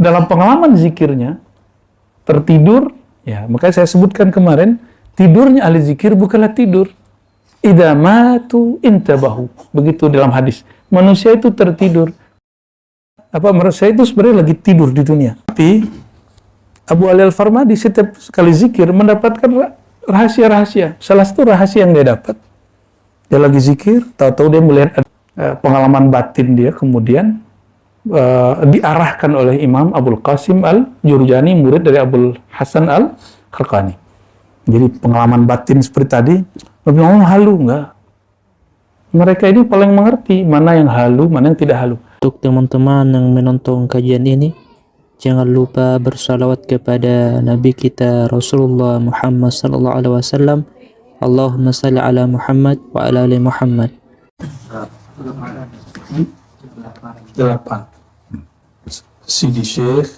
dalam pengalaman zikirnya tertidur, ya makanya saya sebutkan kemarin, tidurnya ahli zikir bukanlah tidur. Idza matu intabahu. Begitu dalam hadis. Manusia itu tertidur. Menurut saya itu sebenarnya lagi tidur di dunia. Tapi Abu Ali Al-Farmadi setiap kali zikir mendapatkan rahasia-rahasia. Salah satu rahasia yang dia dapat, dia lagi zikir, tahu-tahu dia melihat pengalaman batin dia, kemudian diarahkan oleh Imam Abul Qasim Al-Jurjani, murid dari Abul Hasan Al-Kharqani. Jadi pengalaman batin seperti tadi, ngomong halu enggak? Mereka ini paling mengerti mana yang halu, mana yang tidak halu. Untuk teman-teman yang menonton kajian ini, jangan lupa bersalawat kepada Nabi kita Rasulullah Muhammad sallallahu alaihi wasallam. Allahumma salli ala Muhammad wa ala ali Muhammad. 8. Sidi Syekh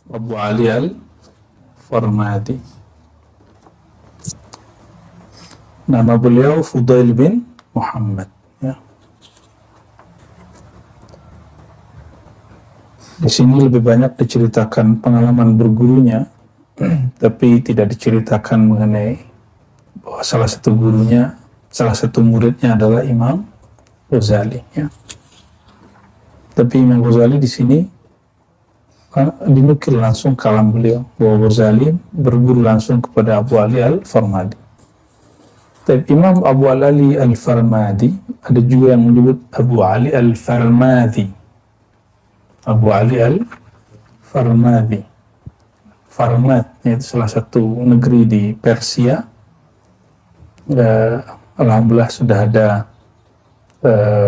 Abu Ali Al-Farmadi. Nama beliau Fudail bin Muhammad, ya. Di sini lebih banyak diceritakan pengalaman bergurunya, tapi tidak diceritakan mengenai bahwa salah satu gurunya, salah satu muridnya adalah Imam Ghazali, ya. Tapi Imam Ghazali di sini dinukil langsung kalam beliau bahwa Ghazali berguru langsung kepada Abu Ali Al-Farmadi. Tapi Imam Abu Ali Al-Farmadi ada juga yang menyebut Abu Ali Al-Farmadi. Abu Ali Al-Farmadi. Farmad itu salah satu negeri di Persia. Alhamdulillah sudah ada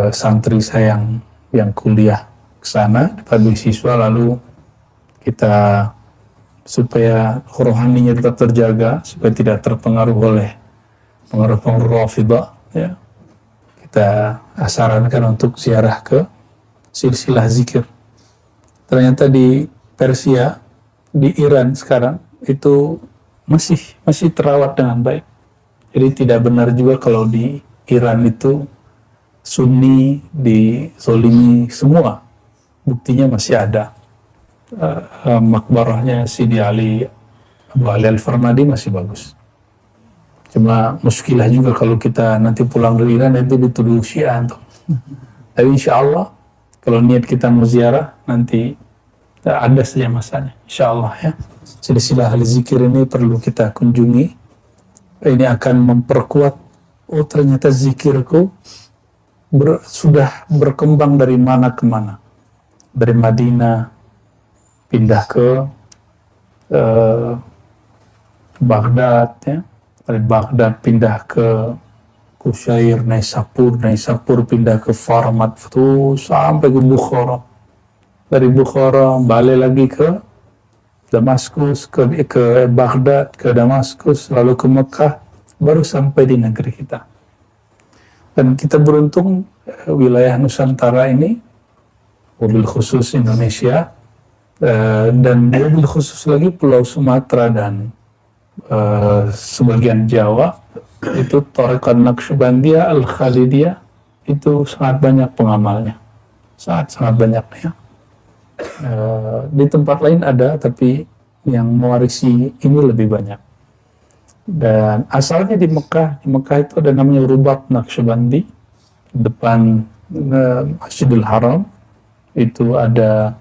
santri saya yang kuliah ke sana, dipandu siswa, lalu kita supaya rohaninya tetap terjaga, supaya tidak terpengaruh oleh pengaruh-pengaruh Rafidah, ya. Kita sarankan untuk ziarah ke silsilah zikir. Ternyata di Persia, di Iran sekarang itu masih terawat dengan baik. Jadi tidak benar juga kalau di Iran itu Sunni dizolimi semua. Buktinya masih ada. Makbarahnya Sidi Ali Abu Ali Al-Farmadi masih bagus. Cuma muskilah juga kalau kita nanti pulang dari Iran itu dituduh Syiah tuh. Tapi insya Allah kalau niat kita mau ziarah nanti ada saja masanya, insya Allah, ya. Silsilah ahli zikir ini perlu kita kunjungi. Ini akan memperkuat, oh ternyata zikirku sudah berkembang dari mana ke mana. Dari Madinah pindah ke Baghdad, ya. Dari Baghdad pindah ke Kusyair, Naisapur pindah ke Farmat, sampai ke Bukhara. Dari Bukhara balik lagi ke Damaskus, ke Baghdad, ke Damaskus, lalu ke Mekah, baru sampai di negeri kita. Dan kita beruntung wilayah Nusantara ini, mobil khusus Indonesia, dan mobil khusus lagi Pulau Sumatera dan sebagian Jawa, itu Thariqah Naqsyabandiyah Al-Khalidiyah itu sangat banyak pengamalnya, sangat banyak, ya. Di tempat lain ada, tapi yang mewarisi ini lebih banyak. Dan asalnya di Mekah itu ada namanya Rubat Naqsyabandi, depan Masjidil Haram itu ada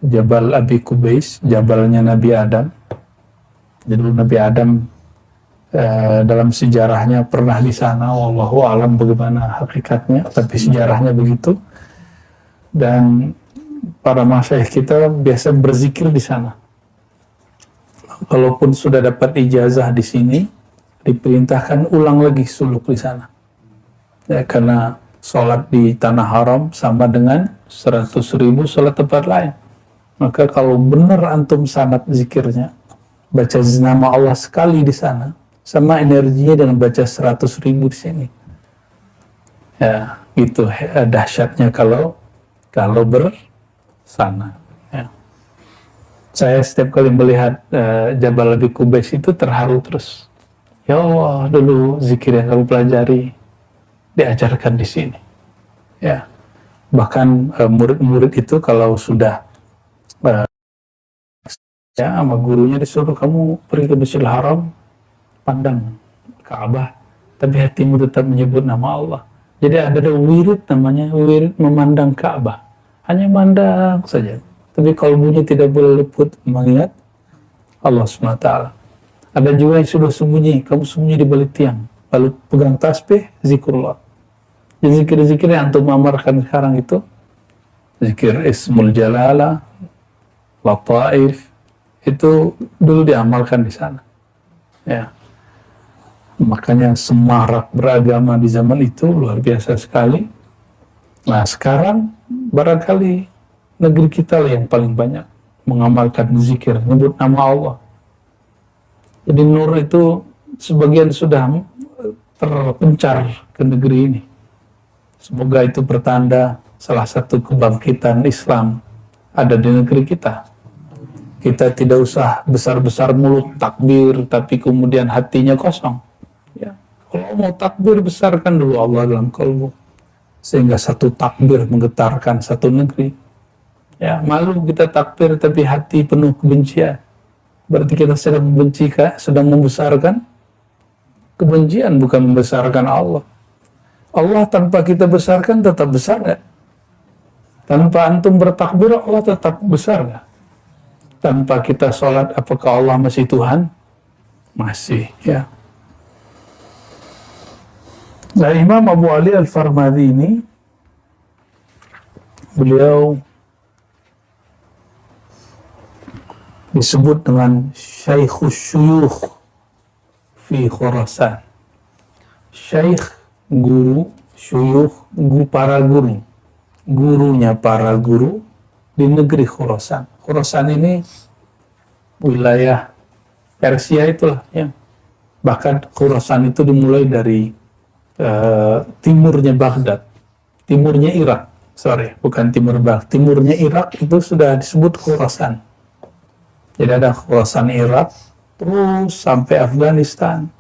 Jabal Abi Kubais, jabalnya Nabi Adam. Jadi Nabi Adam dalam sejarahnya pernah di sana, wallahu alam bagaimana hakikatnya, tapi sejarahnya begitu. Dan para masyayikh kita biasa berzikir di sana. Walaupun sudah dapat ijazah di sini, diperintahkan ulang lagi suluk di sana. Ya, karena sholat di tanah haram sama dengan 100.000 sholat tempat lain. Maka kalau benar antum sanad zikirnya, baca nama Allah sekali di sana, sama energinya dengan baca 100.000 di sini. Ya, itu dahsyatnya kalau bersana. Ya. Saya setiap kali melihat Jabal Abi Kubais itu terharu terus. Ya Allah, dulu zikir yang kamu pelajari diajarkan di sini. Ya. Bahkan murid-murid itu kalau sudah Nah, ya sama gurunya disuruh kamu pergi ke Masjidil Haram, pandang Ka'bah, tapi hatimu tetap menyebut nama Allah. Jadi ada wirid namanya wirid memandang Ka'bah, hanya mandang saja, tapi kalbunya tidak boleh luput mengingat Allah SWT. Ada juga yang sudah sembunyi, kamu sembunyi di balik tiang, lalu pegang tasbih, zikrullah. Jadi zikir-zikir yang antum amarkan sekarang itu, zikir Ismul Jalala, Lataif, itu dulu diamalkan di sana. Ya. Makanya semarak beragama di zaman itu luar biasa sekali. Nah sekarang barangkali negeri kita lah yang paling banyak mengamalkan zikir, menyebut nama Allah. Jadi nur itu sebagian sudah terpencar ke negeri ini. Semoga itu pertanda salah satu kebangkitan Islam ada di negeri kita. Kita tidak usah besar-besar mulut takbir, tapi kemudian hatinya kosong. Ya. Kalau mau takbir, besarkan dulu Allah dalam kalbu, sehingga satu takbir menggetarkan satu negeri. Ya, malu kita takbir tapi hati penuh kebencian. Berarti kita sedang membenci, sedang membesarkan kebencian, bukan membesarkan Allah. Allah tanpa kita besarkan tetap besar nggak? Tanpa antum bertakbir, Allah tetap besar nggak? Tanpa kita sholat, apakah Allah masih Tuhan? Masih, ya. Nah, Imam Abu Ali Al-Farmadi ini, beliau disebut dengan Syaikhus Syuyukh fi Khurasan. Syekh, guru, syuyukh, para guru. Gurunya para guru di negeri Khurasan. Khurasan ini wilayah Persia itulah, ya. Bahkan Khurasan itu dimulai dari timurnya Baghdad, timurnya Irak, bukan timur Baghdad, timurnya Irak itu sudah disebut Khurasan. Jadi ada Khurasan Irak, terus sampai Afghanistan,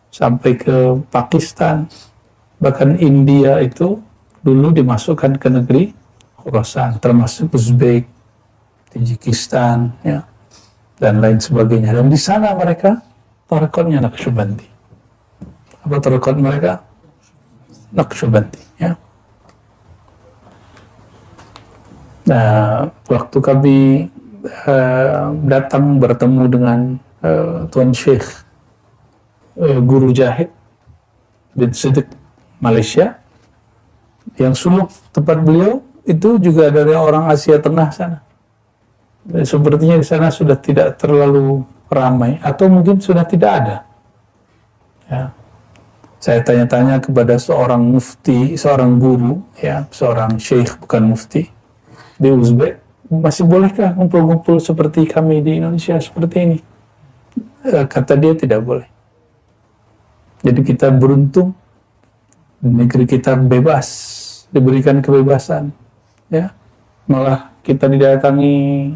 sampai ke Pakistan, bahkan India itu dulu dimasukkan ke negeri Khurasan, termasuk Uzbek, Tajikistan, ya, dan lain sebagainya. Dan di sana mereka tarekatnya Naqsyabandi. Apa tarekat mereka? Naqsyabandi, ya. Nah, waktu kami datang bertemu dengan Tuan Syekh Guru Jahid bin Siddiq Malaysia, yang suluk tempat beliau itu juga dari orang Asia Tengah sana. Dan sepertinya di sana sudah tidak terlalu ramai, atau mungkin sudah tidak ada. Ya. Saya tanya-tanya kepada seorang mufti, seorang guru, ya, seorang syekh bukan mufti di Uzbek, masih bolehkah ngumpul-ngumpul seperti kami di Indonesia seperti ini? Kata dia tidak boleh. Jadi kita beruntung, negeri kita bebas, diberikan kebebasan, ya. Malah kita didatangi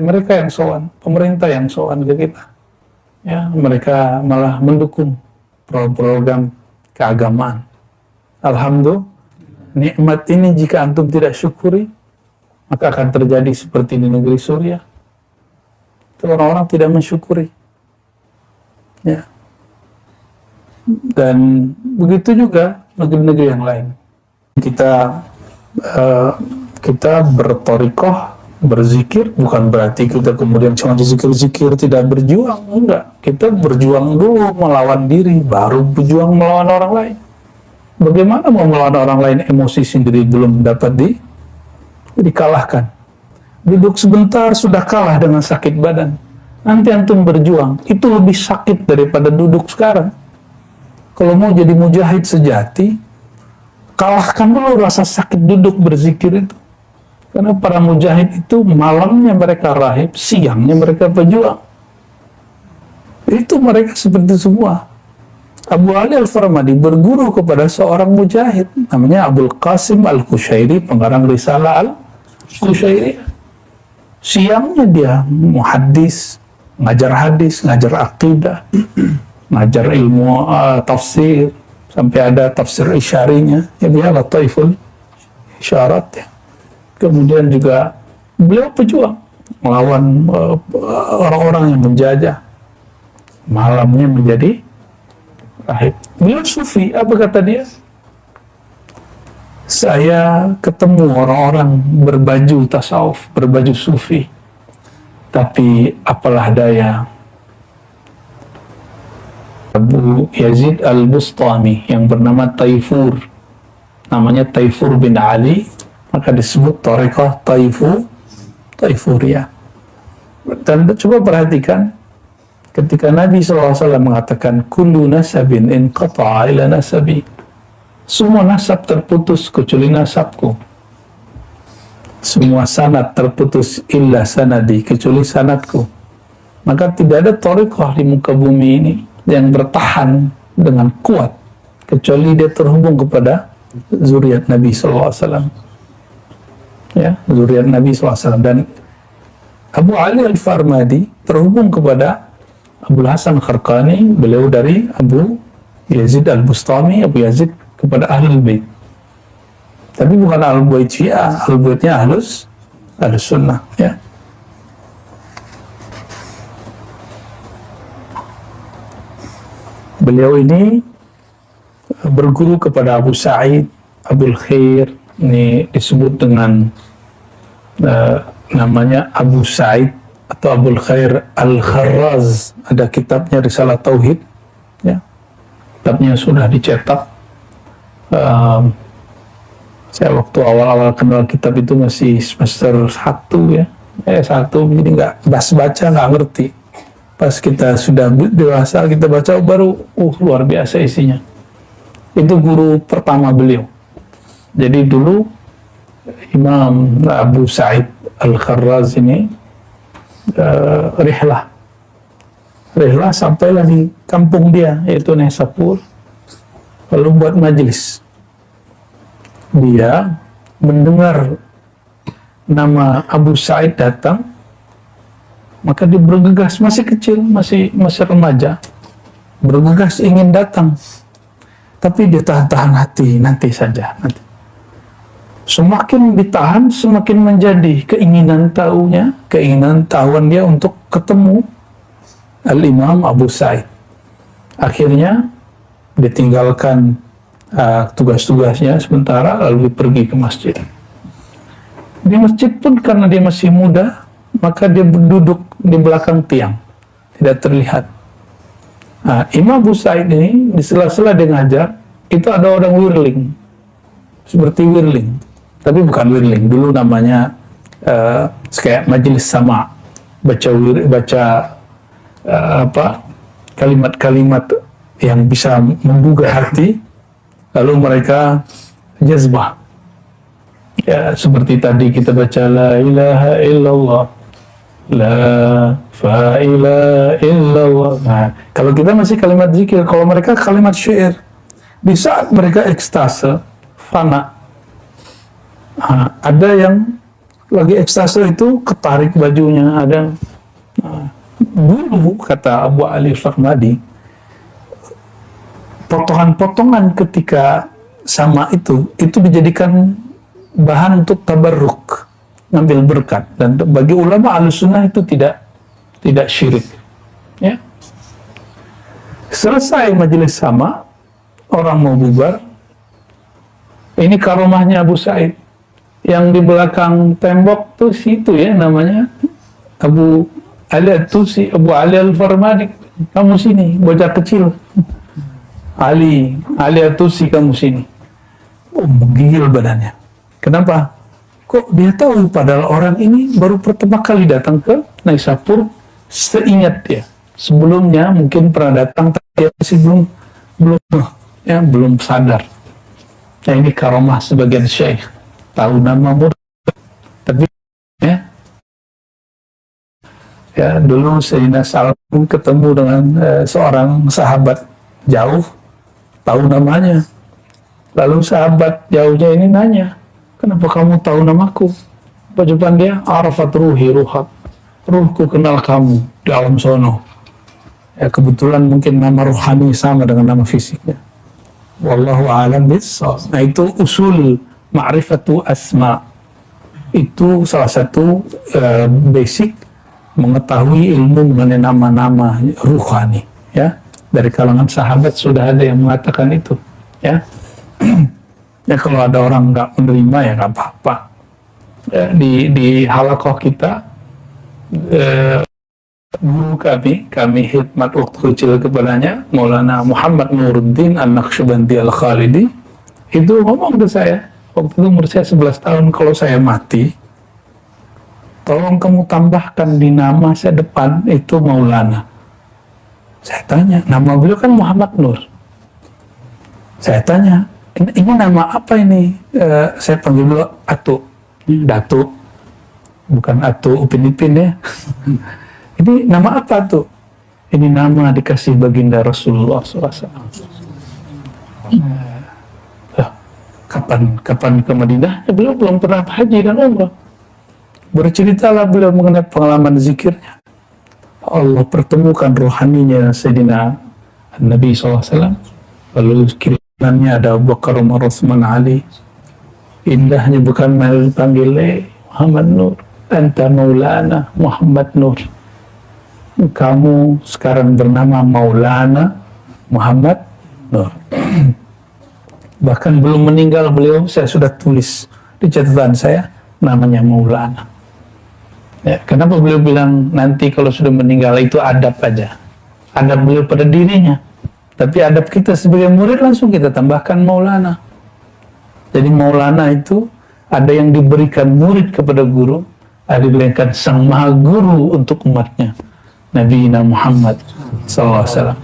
mereka yang sowan, pemerintah yang sowan ke kita, ya. Mereka malah mendukung program keagamaan. Alhamdulillah, nikmat ini jika antum tidak syukuri, maka akan terjadi seperti di negeri Suriah. Itu orang-orang tidak mensyukuri, ya. Dan begitu juga negeri-negeri yang lain. Kita bertorikoh, berzikir, bukan berarti kita kemudian cuma zikir-zikir tidak berjuang, enggak. Kita berjuang dulu melawan diri, baru berjuang melawan orang lain. Bagaimana mau melawan orang lain, emosi sendiri belum dapat dikalahkan. Duduk sebentar sudah kalah dengan sakit badan. Nanti antum berjuang, itu lebih sakit daripada duduk sekarang. Kalau mau jadi mujahid sejati, kalahkan dulu rasa sakit duduk berzikir itu. Karena para mujahid itu malamnya mereka rahib, siangnya mereka berjuang. Itu mereka seperti semua. Abu Ali Al-Farmadi berguru kepada seorang mujahid, namanya Abdul Qasim Al-Qushairi, pengarang Risalah Al-Qushairi. Siangnya dia muhaddis, ngajar hadis, ngajar akidah, ngajar ilmu tafsir, sampai ada tafsir isyarinya, ya dia Lataiful Isyarat, ya. Kemudian juga beliau pejuang, melawan orang-orang yang menjajah. Malamnya menjadi rahib. Beliau sufi, apa kata dia? Saya ketemu orang-orang berbaju tasawuf, berbaju sufi, tapi apalah daya, Abu Yazid Al-Bustami yang bernama Taifur, namanya Taifur bin Ali, maka disebut Thariqah Taifuriyah. Dan coba perhatikan ketika Nabi SAW mengatakan kullu nasabin inqata'a ila nasabi, semua nasab terputus kecuali nasabku, semua sanad terputus illa sanadi, kecuali sanadku. Maka tidak ada thariqah di muka bumi ini yang bertahan dengan kuat kecuali dia terhubung kepada zuriat Nabi SAW. Ya, zuriat Nabi SAW. Dan Abu Ali Al-Farmadi terhubung kepada Abu Hasan Kharqani, beliau dari Abu Yazid Al-Bustami, Abu Yazid kepada Ahlul Bait. Tapi bukan Ahlul Bait Syiah, Ahlul Baitnya Ahlus Sunnah, ya. Beliau ini berguru kepada Abu Sa'id Abul Khair, ini disebut dengan namanya Abu Sa'id atau Abul Khair Al-Kharraz. Ada kitabnya Risalah Tauhid, ya. Kitabnya sudah dicetak. Saya waktu awal-awal kenal kitab itu masih semester 1 ya. 1 jadi nggak baca, nggak ngerti. Pas kita sudah dewasa, kita baca baru, luar biasa isinya. Itu guru pertama beliau. Jadi dulu Imam Abu Sa'id Al-Kharraz ini rihlah sampailah di kampung dia, yaitu Naisapur, lalu buat majelis. Dia mendengar nama Abu Sa'id datang, maka dia bergegas, masih kecil, masih remaja, bergegas ingin datang, tapi dia tahan hati, nanti saja, nanti. Semakin ditahan, semakin menjadi keinginan tahuan dia untuk ketemu Al-Imam Abu Sa'id. Akhirnya ditinggalkan tugas-tugasnya sementara, lalu pergi ke masjid. Di masjid pun karena dia masih muda, maka dia duduk di belakang tiang, tidak terlihat. Imam Abu Sa'id ini di sela-sela dia ngajar, itu ada orang whirling, seperti whirling, tapi bukan whirling, dulu namanya kayak majelis sama, baca kalimat-kalimat yang bisa menggugah hati, lalu mereka jazbah. Ya, seperti tadi kita baca la ilaha illallah, la ilaha illallah. Nah, kalau kita masih kalimat zikir, kalau mereka kalimat syair. Di saat mereka ekstase, fana, ada yang lagi ekstase itu ketarik bajunya, ada. Dulu kata Abu Ali Farmadi, potongan-potongan ketika sama itu dijadikan bahan untuk tabarruk, ngambil berkat. Dan bagi ulama Ahlussunnah itu tidak syirik, ya. Selesai majelis sama, orang mau bubar. Ini karomahnya Abu Sa'id. Yang di belakang tembok tuh situ ya, namanya Abu Ali At-Tusi, Abu Ali Al-Farmadi. Kamu sini, bocah kecil. Ali At-Tusi, kamu sini. Menggigil badannya. Kenapa? Kok dia tahu padahal orang ini baru pertama kali datang ke Naisapur, seingat dia. Sebelumnya mungkin pernah datang, tapi dia masih belum sadar. Nah, ini karomah sebagian syekh. Tahu nama murid, tapi ya dulu Sayyidina Salim ketemu dengan seorang sahabat jauh, tahu namanya. Lalu sahabat jauhnya ini nanya, kenapa kamu tahu namaku? Jawaban dia, arafat ruhi ruhak, ruhku kenal kamu di alam sono. Ya, kebetulan mungkin nama ruhani sama dengan nama fisiknya. Wallahu a'lam bissawab. Nah, itu usul ma'rifatu asma. Itu salah satu basic mengetahui ilmu mengenai nama-nama ruhani, ya. Dari kalangan sahabat sudah ada yang mengatakan itu, ya. Ya kalau ada orang nggak menerima ya nggak apa-apa. Ya, di halakoh kita, guru kami khidmat waktu kecil kepadanya, Maulana Muhammad Nuruddin An-Naqsyabandi Al-Khalidi, itu ngomong ke saya, waktu itu umur saya 11 tahun, kalau saya mati, tolong kamu tambahkan di nama saya depan itu Maulana. Saya tanya, nama beliau kan Muhammad Nur. Saya tanya, ini nama apa ini? Saya panggil beliau Atu, Datuk, bukan Atu Upin Ipin ya. Ini nama apa tuh? Ini nama dikasih baginda Rasulullah SAW. Kapan ke Madinah? Beliau belum pernah haji dan umrah. Berceritalah beliau mengenai pengalaman zikirnya. Allah pertemukan rohaninya Sayyidina Nabi SAW. Lalu kirimannya ada Abu Bakar, Umar, Utsman, Ali. Indahnya bukan panggil Muhammad Nur. Anta Maulana Muhammad Nur. Kamu sekarang bernama Maulana Muhammad Nur. Bahkan belum meninggal beliau, saya sudah tulis di catatan saya namanya Maulana. Ya, kenapa beliau bilang nanti kalau sudah meninggal itu adab aja, adab beliau pada dirinya, tapi adab kita sebagai murid langsung kita tambahkan Maulana. Jadi Maulana itu ada yang diberikan murid kepada guru, ada diberikan sang maha guru untuk umatnya, Nabi Muhammad SAW.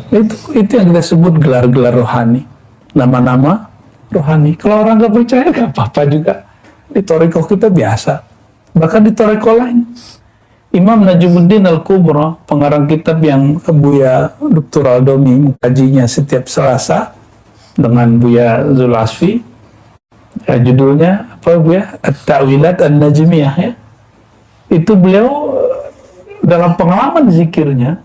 Itu yang kita sebut gelar-gelar rohani, nama-nama rohani. Kalau orang nggak percaya nggak apa-apa juga. Di thariqah kita biasa. Bahkan di thariqah lain, Imam Najmuddin Al-Kubra, pengarang kitab yang Buya Dr. Al-Domi mengkajinya setiap Selasa dengan Buya Zul Asfi, ya, judulnya apa Buya? At-Ta'wilat An-Najmiyah, ya. Itu beliau dalam pengalaman zikirnya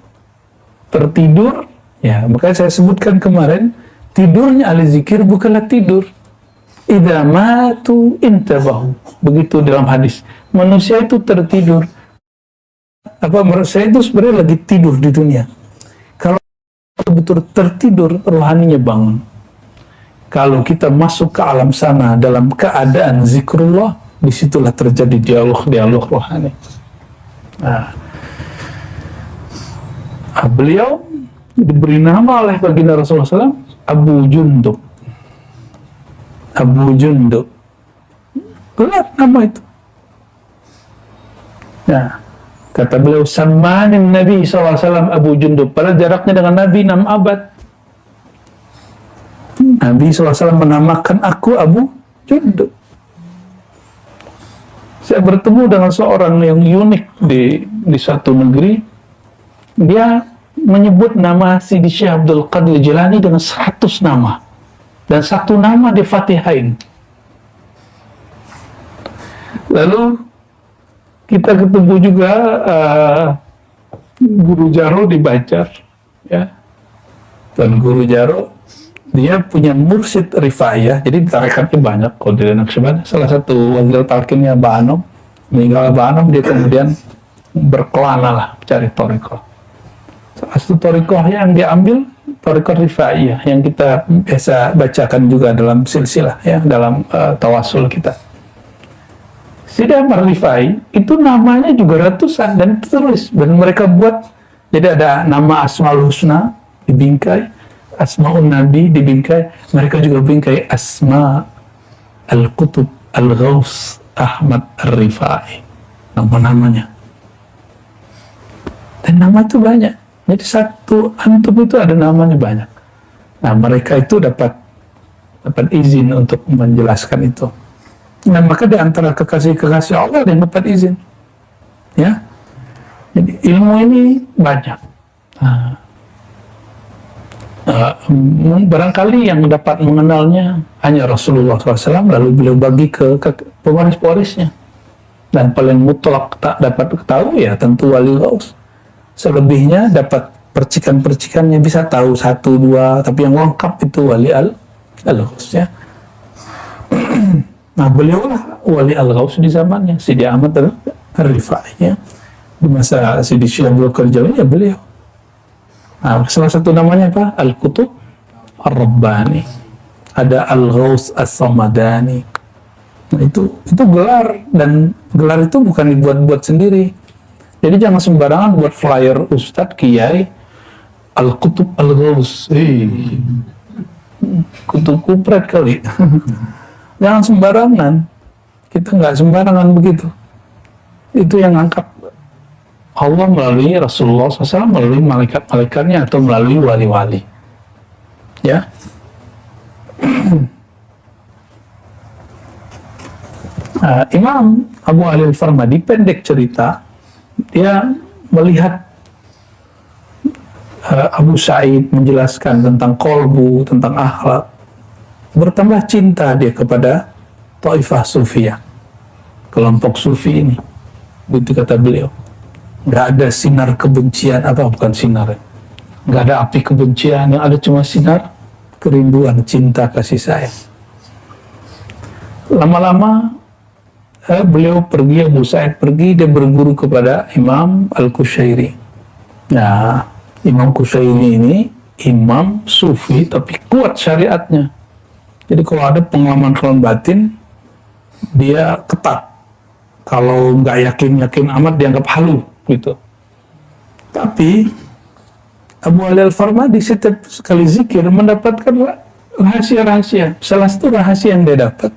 tertidur, ya, makanya saya sebutkan kemarin, tidurnya ahli zikir bukanlah tidur. Idza matu intabahu. Begitu dalam hadis. Manusia itu tertidur. Apa menurut saya itu sebenarnya lagi tidur di dunia. Kalau betul tertidur, rohaninya bangun. Kalau kita masuk ke alam sana dalam keadaan zikrullah, disitulah terjadi dialog rohani. Nah, beliau diberi nama oleh baginda Rasulullah SAW Abu Jundub. Abu Jundub, gelar nama itu. Nah, kata beliau, samanin Nabi SAW Abu Jundub. Padahal jaraknya dengan Nabi 6 abad. Nabi SAW menamakan aku Abu Jundub. Saya bertemu dengan seorang yang unik di satu negeri. Dia menyebut nama Sidi Syekh Abdul Qadir Jilani dengan 100 nama. Dan satu nama di Fatihain. Lalu kita ketemu juga Guru Jaro di Banjar, ya. Dan Guru Jaro dia punya mursyid Rifaiyah, jadi tarekatnya banyak. Kalau di Naqsyaband, salah satu wakil talqinnya Mbah Anom, meninggal Mbah Anom, dia kemudian berkelana lah cari thariqah. Salah satu thariqah yang dia ambil thariqah Rifaiyah yang kita biasa bacakan juga dalam silsilah, ya, dalam tawasul kita. Sidi Ahmad Rifai itu namanya juga ratusan dan terus, dan mereka buat, jadi ada nama Asmaul Husna dibingkai, Asmaul Nabi dibingkai, mereka juga bingkai Asma Al-Qutub Al-Ghaus Ahmad Ar-Rifai, nama-namanya. Dan nama itu banyak. Jadi satu antum itu ada namanya banyak. Nah, mereka itu dapat izin untuk menjelaskan itu. Nah, maka di antara kekasih-kekasih Allah ada yang dapat izin. Ya. Jadi ilmu ini banyak. Barangkali yang dapat mengenalnya hanya Rasulullah SAW, lalu beliau bagi ke pewaris-pewarisnya. Dan paling mutlak tak dapat ketahui ya tentu wali gaus. Selebihnya dapat percikan-percikannya, bisa tahu 1, 2, tapi yang lengkap itu wali al-gaus, ya. Nah, beliau lah wali al-Ghaus di zamannya, Sidi Ahmad Ar-Rifai. Di masa Sidi Syabul Kerjawi ya beliau. Nah, salah satu namanya apa? Al-Qutub Ar-Rabbani. Ada Al-Ghaus As-Samadani. Nah, itu gelar, dan gelar itu bukan dibuat-buat sendiri. Jadi jangan sembarangan buat flyer Ustadz Kiai Al-Qutub Al-Ghaus. Kutub kupret kali. Jangan sembarangan. Kita nggak sembarangan begitu. Itu yang angkat Allah melalui Rasulullah SAW, melalui malaikat-malaikatnya, atau melalui wali-wali. Ya. Imam Abu Ali Al-Farmadi, pendek cerita, dia melihat Abu Sa'id menjelaskan tentang kolbu, tentang akhlak. Bertambah cinta dia kepada Taifah Sufiyah, kelompok Sufi ini. Begitu kata beliau. Nggak ada sinar kebencian, bukan sinar, nggak ada api kebencian, yang ada cuma sinar kerinduan, cinta, kasih sayang. Lama-lama beliau pergi, Abu Sa'id pergi, dia berguru kepada Imam Al-Qushairi. Nah, Imam Qushairi ini imam sufi tapi kuat syariatnya. Jadi kalau ada pengalaman batin, dia ketat. Kalau nggak yakin amat, dianggap halu gitu. Tapi Abu Ali Al-Farmadi setiap sekali zikir mendapatkan rahasia-rahasia. Salah satu rahasia yang dia dapat,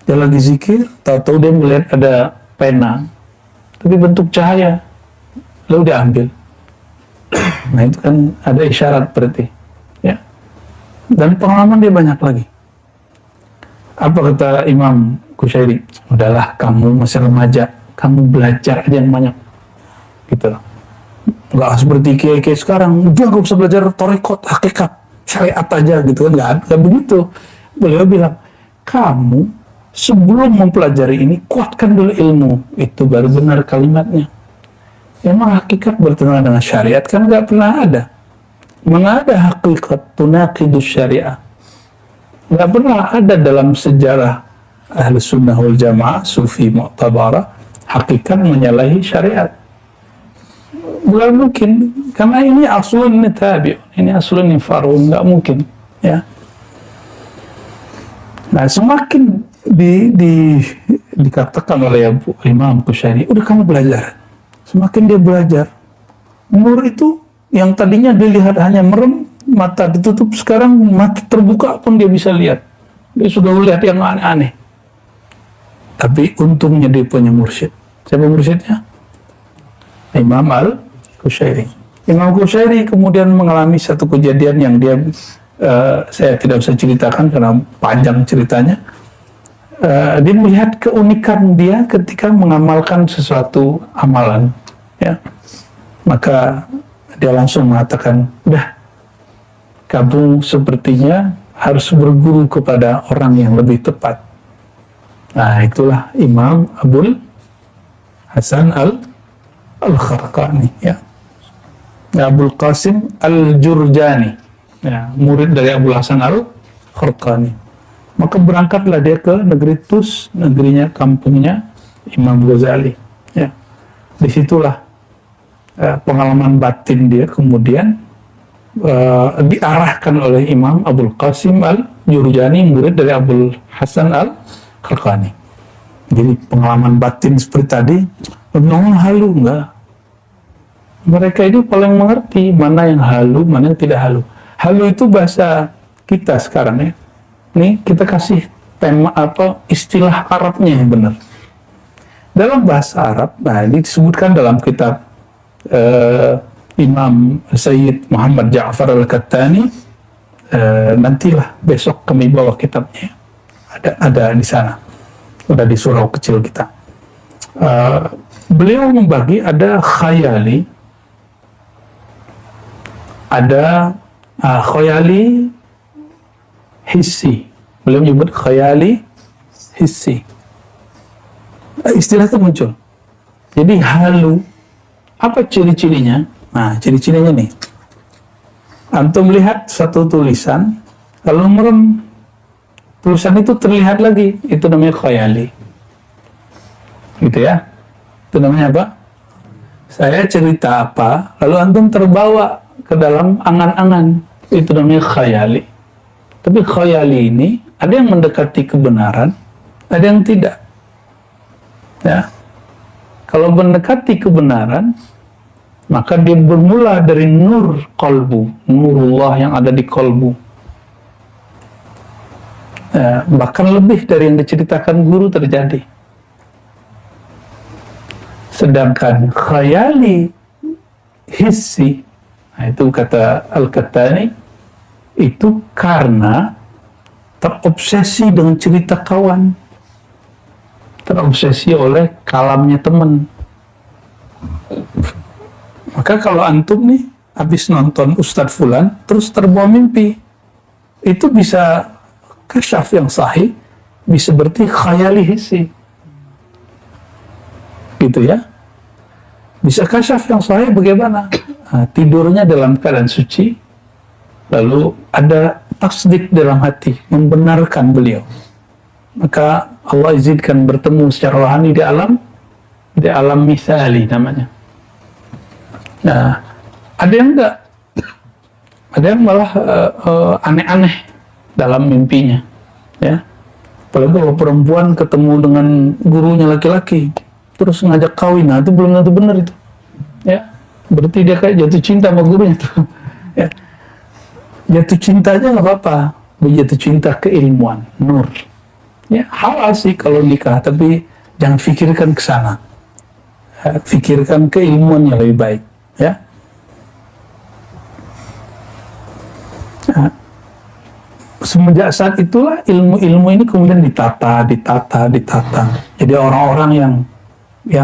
dia lagi zikir, tahu-tahu dia melihat ada pena, tapi bentuk cahaya, lalu dia ambil. Nah, itu kan ada isyarat berarti, ya. Dan pengalaman dia banyak lagi. Apa kata Imam Qushairi? Udahlah, kamu masih remaja, kamu belajar aja yang banyak, gitu. Nggak seperti kiai-kiai sekarang, dia nggak usah belajar tarekat, hakikat, syariat aja, gitu kan? Nggak begitu. Beliau bilang, kamu sebelum mempelajari ini, kuatkan dulu ilmu, itu baru benar kalimatnya. Emang hakikat bertentangan dengan syariat kan nggak pernah ada. Mana ada hakikat tunaqidus syariah? Nggak pernah ada dalam sejarah Ahlu Sunnah wal Jamaah, Sufi Mu'tabarah, hakikat menyalahi syariat. Bukan mungkin, karena ini aslun tabi', ini aslun farun, nggak mungkin, ya. Nah, semakin dikatakan oleh Imam Qushairi, udah kamu belajar. Semakin dia belajar, nur itu yang tadinya dilihat hanya merem, mata ditutup, sekarang mata terbuka pun dia bisa lihat. Dia sudah melihat yang aneh-aneh. Tapi untungnya dia punya mursyid. Siapa mursyidnya? Imam Al-Qushairi. Imam Qushairi kemudian mengalami satu kejadian yang dia saya tidak bisa ceritakan karena panjang ceritanya. Dia melihat keunikan dia ketika mengamalkan sesuatu amalan, ya. Maka dia langsung mengatakan, udah, kamu sepertinya harus berguru kepada orang yang lebih tepat. Nah, itulah Imam Abul Hasan Al-Kharqani, ya. Abul Qasim Al-Jurjani, ya, murid dari Abul Hasan Al-Kharqani. Maka berangkatlah dia ke negeri Tus, negerinya, kampungnya Imam Ghazali, ya. Disitulah pengalaman batin dia kemudian diarahkan oleh Imam Abul Qasim Al-Jurjani, murid dari Abul Hasan Al-Kharqani. Jadi pengalaman batin seperti tadi, non halu enggak. Mereka ini paling mengerti mana yang halu, mana yang tidak halu. Halu itu bahasa kita sekarang, ya. Nih kita kasih tema istilah Arabnya yang benar. Dalam bahasa Arab, nah ini disebutkan dalam kitab Imam Sayyid Muhammad Ja'far Al-Kattani. Nantilah besok kami bawa kitabnya. Ada di sana. Udah di surau kecil kita. Beliau membagi ada khayali, ada khayali hissi. Beliau menyebut khayali hissi. Istilah itu muncul. Jadi halu, apa ciri-cirinya? Nah, ciri-cirinya nih. Antum melihat satu tulisan, kalau merem, tulisan itu terlihat lagi, itu namanya khayali. gitu ya. Itu namanya apa? Saya cerita apa, lalu antum terbawa ke dalam angan-angan. Itu namanya khayali. Tapi khayali ini ada yang mendekati kebenaran, ada yang tidak. Ya. Kalau mendekati kebenaran, maka dia bermula dari nur qalbu, nurullah yang ada di qalbu. Ya, bahkan lebih dari yang diceritakan guru terjadi. Sedangkan khayali hissi, nah itu kata Al-Qahtani, itu karena terobsesi dengan cerita kawan, terobsesi oleh kalamnya teman. Maka kalau antum nih habis nonton Ustadz Fulan terus terbawa mimpi, itu bisa kasyaf yang sahih, bisa berarti khayali hissi, gitu ya. Bisa kasyaf yang sahih bagaimana? Nah, tidurnya dalam keadaan suci, lalu ada tasdik dalam hati, membenarkan beliau. Maka Allah izinkan bertemu secara rohani di alam misali namanya. Nah, ada yang enggak, ada yang malah aneh-aneh dalam mimpinya, ya. Apalagi kalau perempuan ketemu dengan gurunya laki-laki, terus ngajak kawin, nah itu belum tentu benar itu, ya. Berarti dia kayak jatuh cinta sama gurunya tuh, ya. Jatuh cinta aja nggak apa-apa, jatuh cinta keilmuan, nur. Ya, halal sih kalau nikah, tapi jangan pikirkan ke sana. Ya, pikirkan keilmuan yang lebih baik, ya. Nah, semenjak saat itulah ilmu-ilmu ini kemudian ditata. Jadi orang-orang yang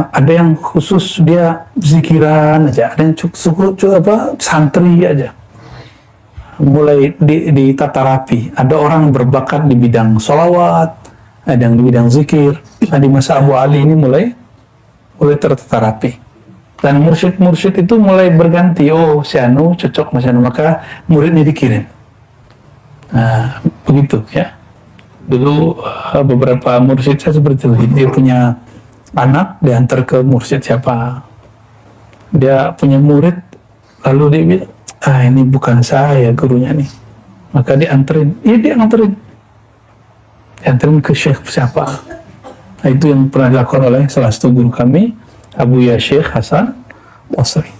ada yang khusus dia zikiran aja, ada yang cukup santri aja. Mulai ditata rapi. Ada orang berbakat di bidang sholawat, ada yang di bidang zikir. Nah, di masa Abu Ali ini mulai tertata rapi. Dan mursyid itu mulai berganti. Oh, si Anu cocok sama si Anu, maka muridnya dikirim. Nah, begitu ya. Dulu beberapa mursyid saya seperti itu. Dia punya anak, diantar ke mursyid siapa. Dia punya murid, lalu dia bilang, ini bukan saya gurunya nih. Maka dianterin. Iya, dianterin ke syekh siapa. Nah, itu yang pernah dilakukan oleh salah satu guru kami, Abu Ya Syekh Hasan Basri.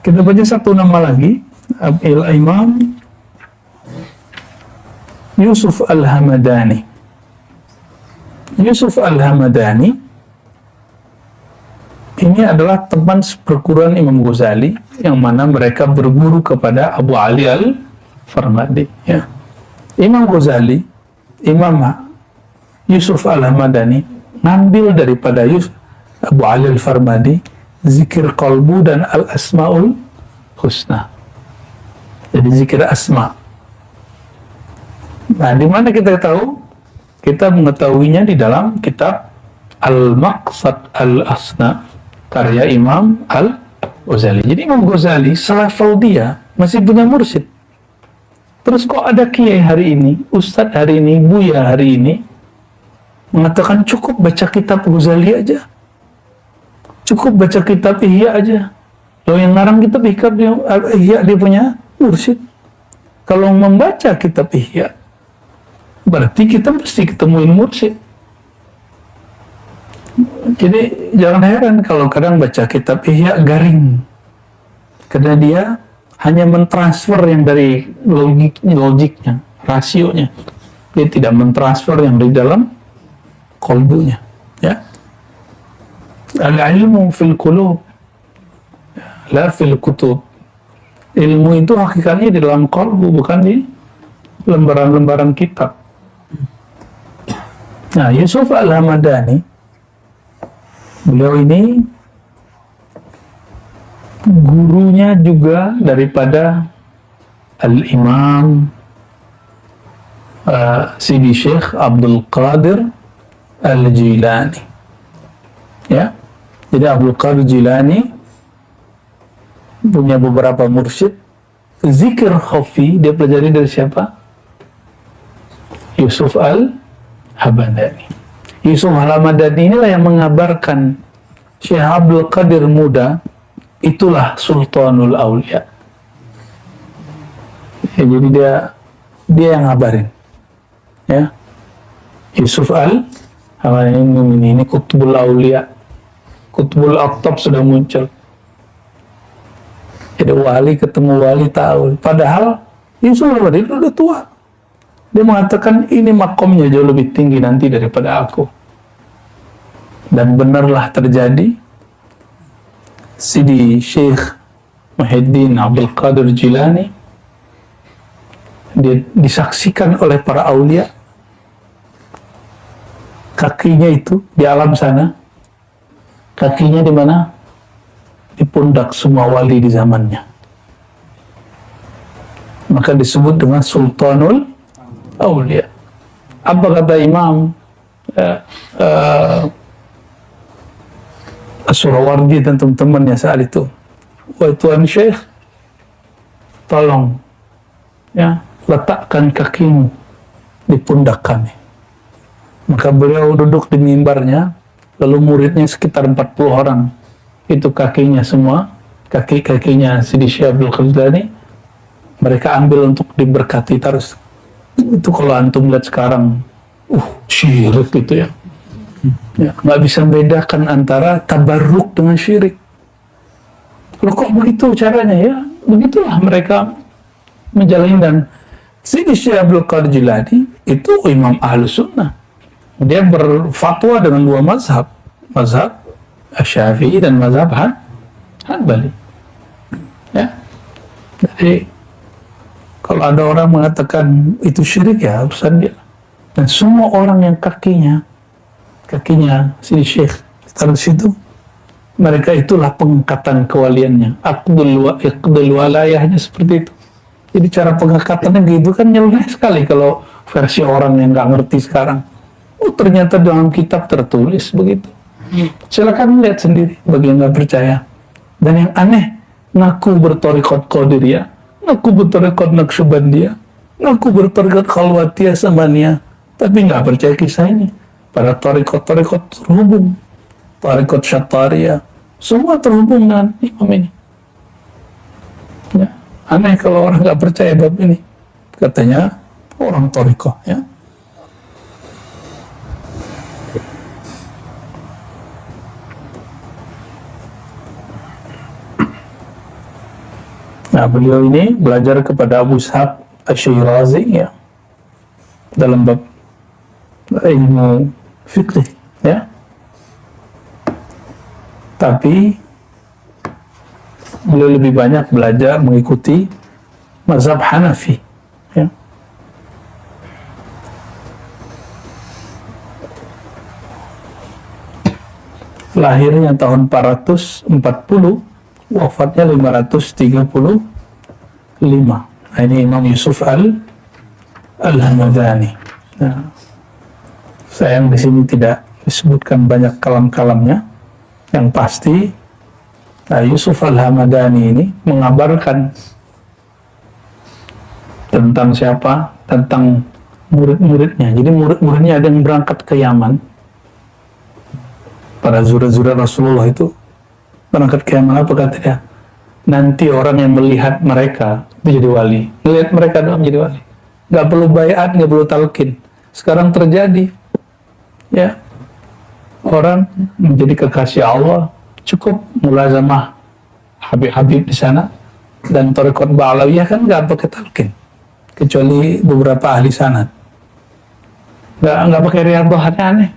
Kita baca satu nama lagi, Imam Yusuf Al-Hamadani. Yusuf Al-Hamadani ini adalah teman seperguruan Imam Ghazali, yang mana mereka berguru kepada Abu Ali Al-Farmadi, ya. Imam Ghazali, Imam Yusuf Al-Hamadani ngambil daripada Abu Ali Al-Farmadi zikir qalbu dan al-asma'ul husna. Jadi zikir asma'. Nah, di mana kita tahu? Kita mengetahuinya di dalam kitab Al-Maqsad Al-Asna karya Imam Al-Ghazali. Jadi Imam Ghazali selevel dia masih punya mursyid. Terus kok ada kiai hari ini, ustadz hari ini, buya hari ini mengatakan cukup baca kitab Ghazali aja, cukup baca kitab Ihya aja. Loh, yang ngarang kitab Ihya dia punya mursyid. Kalau membaca kitab Ihya, berarti kita mesti ketemuin mursyid. Jadi jangan heran kalau kadang baca kitab Ihya garing, karena dia hanya mentransfer yang dari logiknya, rasionya. Dia tidak mentransfer yang dari dalam kolbunya, ya. Al-ilmu fil qulub, la fil kutub. Ilmu itu hakikatnya di dalam kolbu, bukan di lembaran-lembaran kitab. Nah, Yusuf Al-Hamadani, beliau ini gurunya juga daripada Al-Imam Sidi Syekh Abdul Qadir Al-Jilani, ya. Jadi Abdul Qadir Jilani punya beberapa mursyid. Zikir khafi dia pelajari dari siapa? Yusuf Al-Hamadani. Yusuf Al-Hamadani inilah yang mengabarkan Syekh Abdul Qadir muda itulah Sultanul Aulia. Ya, jadi dia yang ngabarin. Ya. Yusuf Al-Hamadani ini Qutbul Aulia. Qutbul Aqtab sudah muncul. Jadi wali ketemu wali tahu. Padahal Yusuf Al-Hamadani udah tua. Dia mengatakan ini makomnya jauh lebih tinggi nanti daripada aku. Dan benarlah terjadi. Sidi Syekh Muhyiddin Abdul Qadir Jilani dia disaksikan oleh para aulia, kakinya itu di alam sana, kakinya di mana? Di pundak semua wali di zamannya. Maka disebut dengan Sultanul Aulia. Apa kata Imam As-Surawardi dan teman-temannya saat itu? Wahai Tuan Syekh, tolong ya letakkan kakimu di pundak kami. Maka beliau duduk di mimbarnya, lalu muridnya sekitar 40 orang. Itu kakinya semua, kaki-kakinya Sidi Syekh Abdul Qadir, mereka ambil untuk diberkati terus. Itu kalau antum lihat sekarang, syirik gitu ya. Ya, nggak bisa membedakan antara tabarruk dengan syirik. Loh kok begitu caranya ya? Begitulah mereka menjalani. Dan Sidi Syekh Abdul Qadir Jilani itu imam Ahlus Sunnah. Dia berfatwa dengan dua mazhab, mazhab Syafi'i dan mazhab Hanbali. Ya, jadi kalau ada orang mengatakan itu syirik, ya urusan dia. Dan semua orang yang kakinya Sidi Syekh taruh situ, mereka itulah pengangkatan kewaliannya. Iqdul walayahnya seperti itu. Jadi cara pengangkatannya gitu kan nyeleneh sekali kalau versi orang yang nggak ngerti sekarang. Ternyata dalam kitab tertulis begitu. Silakan lihat sendiri bagi yang nggak percaya. Dan yang aneh, ngaku bertorikot Qadiriyah, ngaku bertorikot Naqsyabandiyah, ngaku bertorikot Khalwatiyah Samaniyah, tapi nggak percaya kisah ini. Pada torikot terhubung, torikot Syattariyah, semua terhubung dengan imam ini. Ya, aneh kalau orang nggak percaya bab ini. Katanya orang torikoh, ya. Nah, beliau ini belajar kepada Abu Ishaq Asy-Syirazi, ya, dalam bab ilmu fikih, ya. Tapi beliau lebih banyak belajar mengikuti mazhab Hanafi, ya. Lahirnya tahun 440, wafatnya 535. Nah, ini Imam Yusuf Al-Hamadani. Nah, sayang di sini tidak disebutkan banyak kalam-kalamnya. Yang pasti, nah, Yusuf Al-Hamadani ini mengabarkan tentang siapa? Tentang murid-muridnya. Jadi murid-muridnya ada yang berangkat ke Yaman. Para zura-zura Rasulullah itu berangkat ke Yaman. Apa kata dia? Nanti orang yang melihat mereka itu jadi wali. Melihat mereka doang jadi wali. Gak perlu bayat, gak perlu talqin. Sekarang terjadi. Ya, orang menjadi kekasih Allah, cukup mulazamah Habib-Habib di sana, dan thariqat Ba'alawiyah kan nggak pakai talqin, kecuali beberapa ahli sanad. Nggak pakai riyadhahnya, aneh.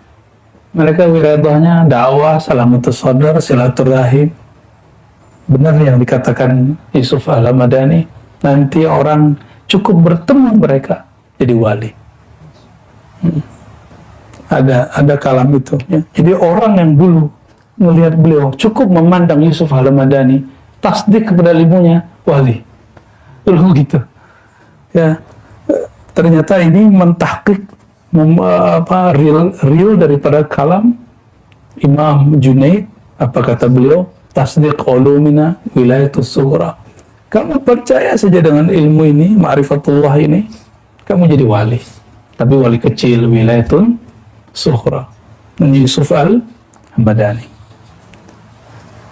Mereka riyadhahnya dakwah, salamatus sadar, silaturahim. Benar yang dikatakan Yusuf Al-Hamadani, nanti orang cukup bertemu mereka jadi wali. Ada kalam itu, ya. Jadi orang yang dulu melihat beliau cukup memandang Yusuf Al-Hamadani, tasdik kepada ilmunya, wali. Dulu gitu. Ya, ternyata ini mentahqiq real daripada kalam Imam Junaid. Apa kata beliau? Tasdiq ulumina wilayatus sughra. Kamu percaya saja dengan ilmu ini, ma'rifatullah ini, kamu jadi wali. Tapi wali kecil, wilayatun sughra. Yusuf Al-Hamadani.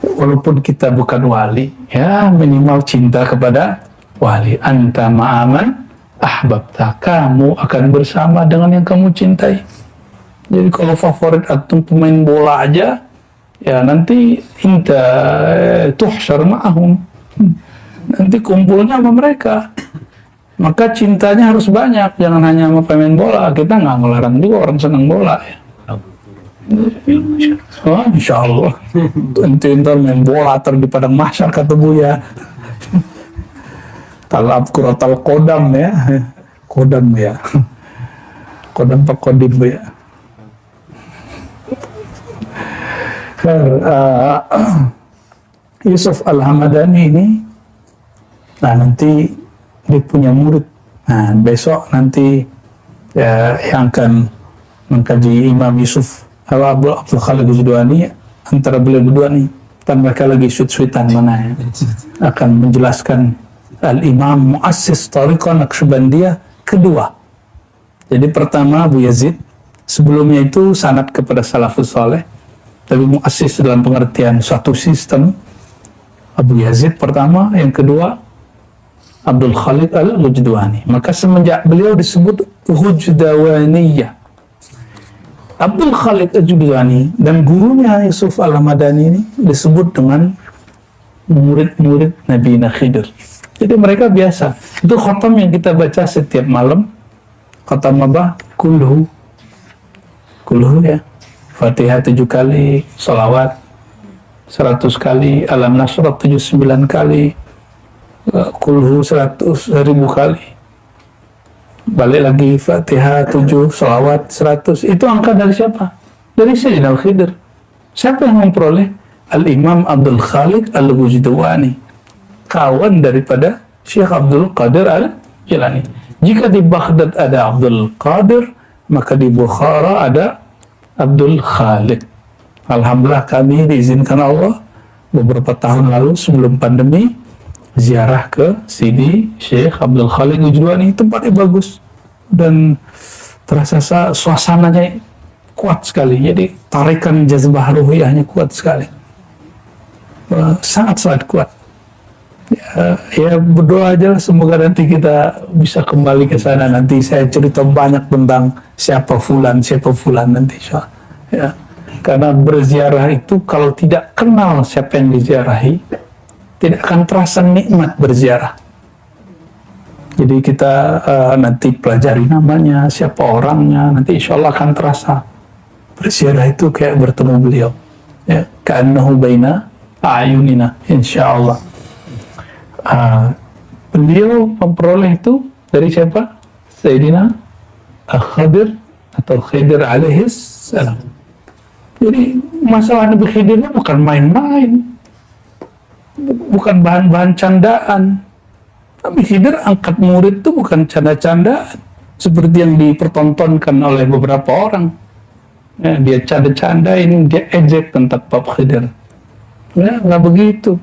Walaupun kita bukan wali, ya minimal cinta kepada wali. Anta ma'aman ahbabta, kamu akan bersama dengan yang kamu cintai. Jadi kalau favorit antum pemain bola aja, ya nanti inta tuhsyar ma'ahum, nanti kumpulnya sama mereka. Maka cintanya harus banyak, jangan hanya sama pemain bola. Kita nggak ngelarang juga orang senang bola ya. Oh, insya Allah. Ntar main bola di padang mahsyar kata Buya. Talab kuratal kodam ya, kodam ya, kodam pak kodim ya. Yusuf Al-Hamadani ini, nah nanti dia punya murid. Nah besok nanti ya, yang akan mengkaji Imam Yusuf Abdul Khalid Ghazwani, antara beliau berdua nih, kan mereka lagi sweet-sweetan mana ya, akan menjelaskan Al-Imam Muassis Tariqah Naqsyabandiyah kedua. Jadi pertama Abu Yazid, sebelumnya itu sanad kepada salafus saleh, tapi muassis dalam pengertian suatu sistem. Abu Yazid pertama, yang kedua Abdul Khalid Al-Ghazwani. Maka semenjak beliau disebut Ghazwaniyah, Abdul Khalid Al-Ghazwani dan gurunya Yusuf Al-Hamadani ini disebut dengan murid-murid Nabi Khidir. Jadi mereka biasa. Itu khatam yang kita baca setiap malam. Khatam apa? Kulhu ya. Fatihah 7 kali, salawat 100 kali, Alam Nasrah 79 kali, Kulhu 100.000 kali. Balik lagi Fatihah 7, salawat 100. Itu angka dari siapa? Dari Sayyidina Al-Khidir. Siapa yang memperoleh? Al-Imam Abdul Khalid Al-Ghazwani, kawan daripada Syekh Abdul Qadir Al-Jilani. Jika di Baghdad ada Abdul Qadir, maka di Bukhara ada Abdul Khalid. Alhamdulillah kami diizinkan Allah beberapa tahun lalu sebelum pandemi ziarah ke sini Syekh Abdul Khalid Ghazwani. Tempatnya bagus dan terasa suasananya kuat sekali. Jadi tarikan jazbah ruhiyahnya kuat sekali, sangat kuat. Ya berdoa aja semoga nanti kita bisa kembali ke sana. Nanti saya cerita banyak tentang siapa fulan nanti ya. Karena berziarah itu kalau tidak kenal siapa yang diziarahi, tidak akan terasa nikmat berziarah. Jadi kita nanti pelajari namanya, siapa orangnya, nanti insya Allah akan terasa berziarah itu kayak bertemu beliau ya, ka'annahu baina a'yunina insya Allah. Beliau memperoleh itu dari siapa? Sayyidina Al-Khadir atau Khidir alaihis salam. Jadi masalah Nabi Khidir bukan main-main, bukan bahan-bahan candaan. Nabi Khidir angkat murid itu bukan canda-candaan seperti yang dipertontonkan oleh beberapa orang. Ya, dia canda-candain, dia ejek tentang bab Khidir. Ya, nggak begitu.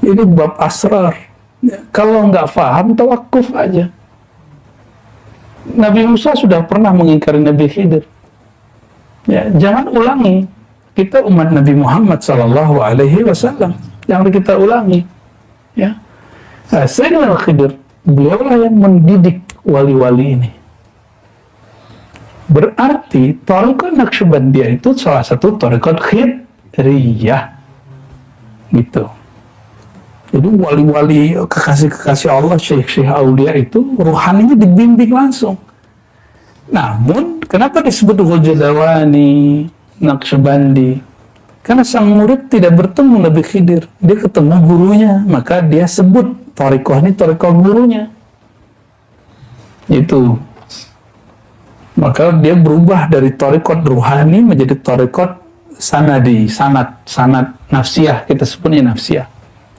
Ini bab asrar. Ya, kalau nggak paham, tawakuf aja. Nabi Musa sudah pernah mengingkari Nabi Khidir. Ya, jangan ulangi. Kita umat Nabi Muhammad SAW, jangan kita ulangi. Ya, Sayyidina Al-Khidir, beliaulah yang mendidik wali-wali ini. Berarti Tariqah Naqsyabandiyah itu salah satu Tariqah Khidriyah, gitu. Jadi wali-wali kekasih-kekasih Allah, syekh-syekh aulia itu ruhaninya dibimbing langsung. Namun kenapa disebut Ghazwani Naqsyabandi? Karena sang murid tidak bertemu Nabi Khidir, dia ketemu gurunya, maka dia sebut Tariqah ini Tariqah gurunya. Itu. Maka dia berubah dari Tariqah ruhani menjadi Tariqah sanadi, sanad nafsiyah, kita sebutnya nafsiyah.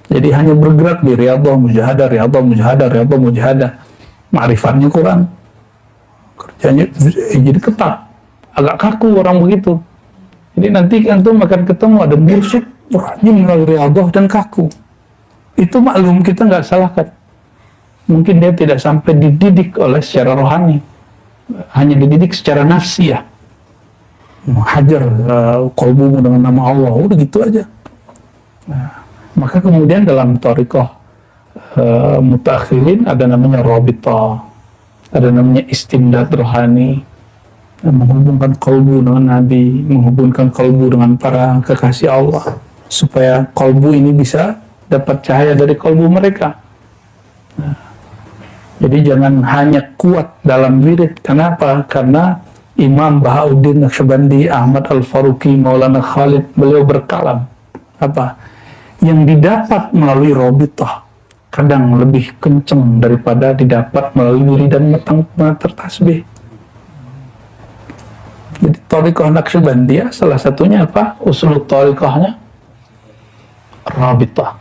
Jadi hanya bergerak di riyadhah mujahadah, ma'rifatnya kurang, kerjanya jadi ketat, agak kaku orang begitu. Jadi nanti antum akan ketemu ada mursyid rajin melalui riyadhah dan kaku. Itu maklum, kita nggak salahkan. Mungkin dia tidak sampai dididik oleh secara rohani, hanya dididik secara nafsiyah. menghajar kolbumu dengan nama Allah, udah gitu aja. Nah, maka kemudian dalam thariqah mutakhirin ada namanya rabitah, ada namanya istimdad rohani, menghubungkan kalbu dengan Nabi, menghubungkan kalbu dengan para kekasih Allah, supaya kalbu ini bisa dapat cahaya dari kalbu mereka. Nah, jadi jangan hanya kuat dalam wirid. Kenapa? Karena Imam Bahauddin Naqsyabandi, Ahmad Al-Faruqi, Maulana Khalid, beliau berkalam apa? Yang didapat melalui rabitah kadang lebih kenceng daripada didapat melalui wiridan tertasbih. Jadi thariqah Naqsyabandiyah salah satunya apa? Usul thariqahnya rabitah.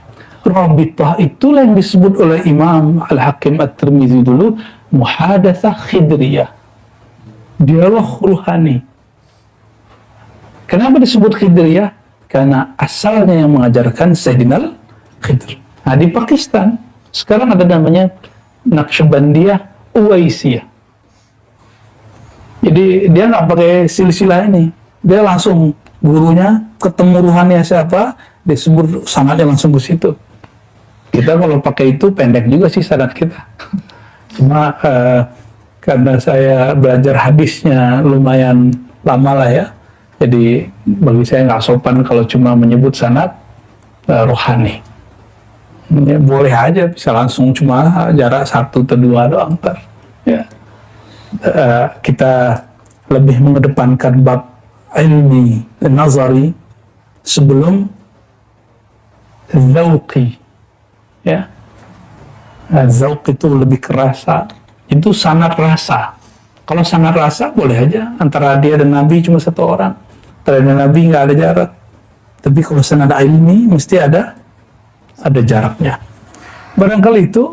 Rabitah itulah yang disebut oleh Imam Al-Hakim At-Tirmizi dulu muhadatsah khidriyah, dialog ruhani. Kenapa disebut khidriyah? Karena asalnya yang mengajarkan Sayyidina Khidr. Nah, di Pakistan sekarang ada namanya Naqsyabandiyah Uwaisiyah. Jadi dia nggak pakai silsilah ini, dia langsung gurunya ketemu ruhani siapa, disebut sanadnya langsung ke situ. Kita kalau pakai itu pendek juga sih sanad kita. Cuma karena saya belajar hadisnya lumayan lama lah ya, jadi bagi saya nggak sopan kalau cuma menyebut sanad rohani. Ya, boleh aja bisa langsung cuma jarak 1 atau 2 doang ntar. Ya. Kita lebih mengedepankan bab ilmi nazari sebelum zauqi. Ya. Zauq itu lebih kerasa. Itu sanad rasa. Kalau sanad rasa boleh aja antara dia dan Nabi cuma 1 orang. Antara dia dan Nabi nggak ada jarak. Tapi kalau sanad ilmi mesti ada jaraknya. Barangkali itu